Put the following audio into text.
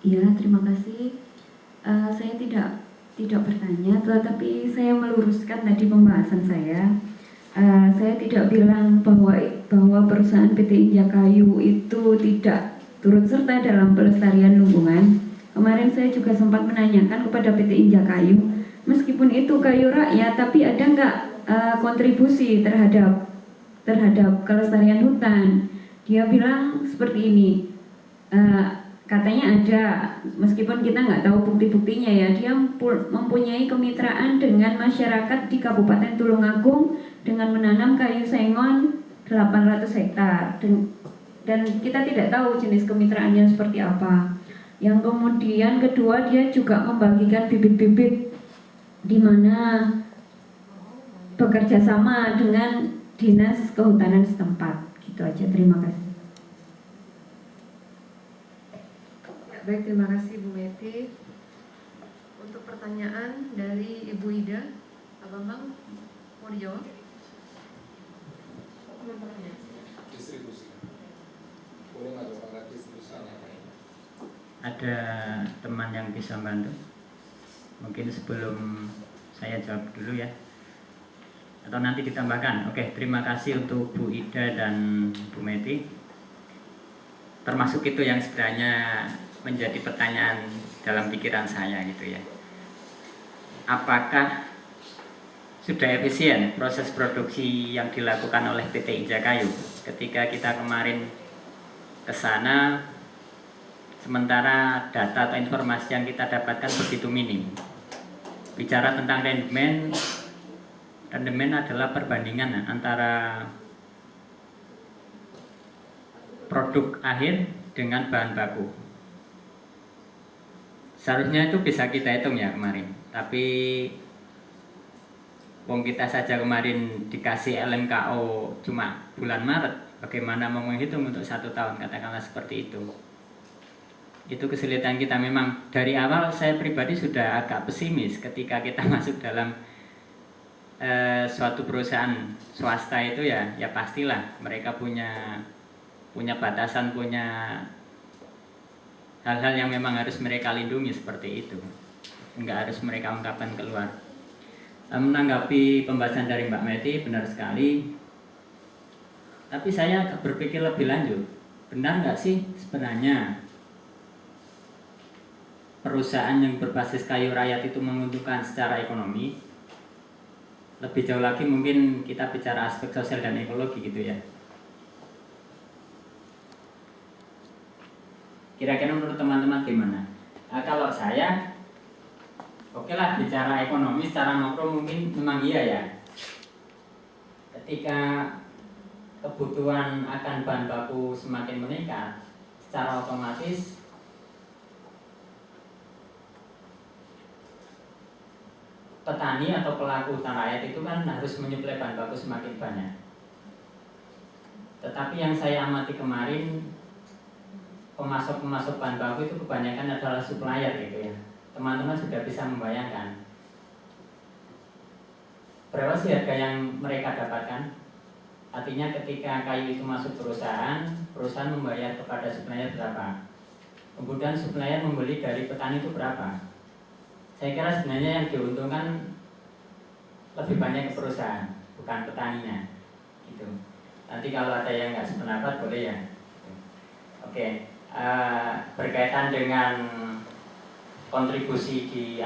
Ya, terima kasih. Saya tidak bertanya, tetapi saya meluruskan tadi pembahasan saya. Saya tidak bilang bahwa perusahaan PT Injakayu itu tidak turut serta dalam pelestarian lingkungan. Kemarin saya juga sempat menanyakan kepada PT Injakayu, meskipun itu kayu rakyat, tapi ada nggak kontribusi terhadap kelestarian hutan? Dia bilang seperti ini. Katanya ada, meskipun kita nggak tahu bukti-buktinya ya. Dia mempunyai kemitraan dengan masyarakat di Kabupaten Tulungagung dengan menanam kayu sengon 800 hektar dan kita tidak tahu jenis kemitraannya seperti apa. Yang kemudian kedua, dia juga membagikan bibit-bibit di mana bekerja sama dengan dinas kehutanan setempat. Gitu aja, terima kasih. Baik, terima kasih Bu Meti. Untuk pertanyaan dari Ibu Ida, Pak Bambang mau dijawab? Distribusi. Boleh nggak Bapak distribusinya? Ada teman yang bisa bantu? Mungkin sebelum saya jawab dulu ya, atau nanti ditambahkan. Oke, terima kasih untuk Bu Ida dan Bu Meti. Termasuk itu yang sebenarnya menjadi pertanyaan dalam pikiran saya gitu ya. Apakah sudah efisien proses produksi yang dilakukan oleh PT Injakayu ketika kita kemarin ke sana, sementara data atau informasi yang kita dapatkan begitu minim. Bicara tentang rendemen adalah perbandingan antara produk akhir dengan bahan baku. Seharusnya itu bisa kita hitung ya kemarin, tapi kita saja kemarin dikasih LMKO cuma bulan Maret, bagaimana mau menghitung untuk 1 tahun, katakanlah seperti itu. Itu kesulitan kita. Memang dari awal saya pribadi sudah agak pesimis ketika kita masuk dalam suatu perusahaan swasta itu ya pastilah mereka punya batasan, punya hal-hal yang memang harus mereka lindungi seperti itu, nggak harus mereka ungkapkan keluar. Menanggapi pembahasan dari Mbak Meti, benar sekali, tapi saya berpikir lebih lanjut, benar nggak sih sebenarnya perusahaan yang berbasis kayu rakyat itu menguntungkan secara ekonomi? Lebih jauh lagi mungkin kita bicara aspek sosial dan ekologi gitu ya. Kira-kira menurut teman-teman gimana? Kalau saya, okelah bicara ekonomi secara makro mungkin memang iya ya. Ketika kebutuhan akan bahan baku semakin meningkat, secara otomatis petani atau pelaku hutan rakyat itu kan harus menyuplai bahan baku semakin banyak. Tetapi yang saya amati kemarin, pemasok bahan baku itu kebanyakan adalah supplier gitu ya. Teman-teman sudah bisa membayangkan berapa sih harga yang mereka dapatkan? Artinya ketika kayu itu masuk perusahaan membayar kepada supplier berapa? Kemudian supplier membeli dari petani itu berapa? Saya kira sebenarnya yang diuntungkan lebih banyak ke perusahaan, bukan petaninya gitu. Nanti kalau ada yang nggak sependapat boleh ya. Oke. Berkaitan dengan kontribusi di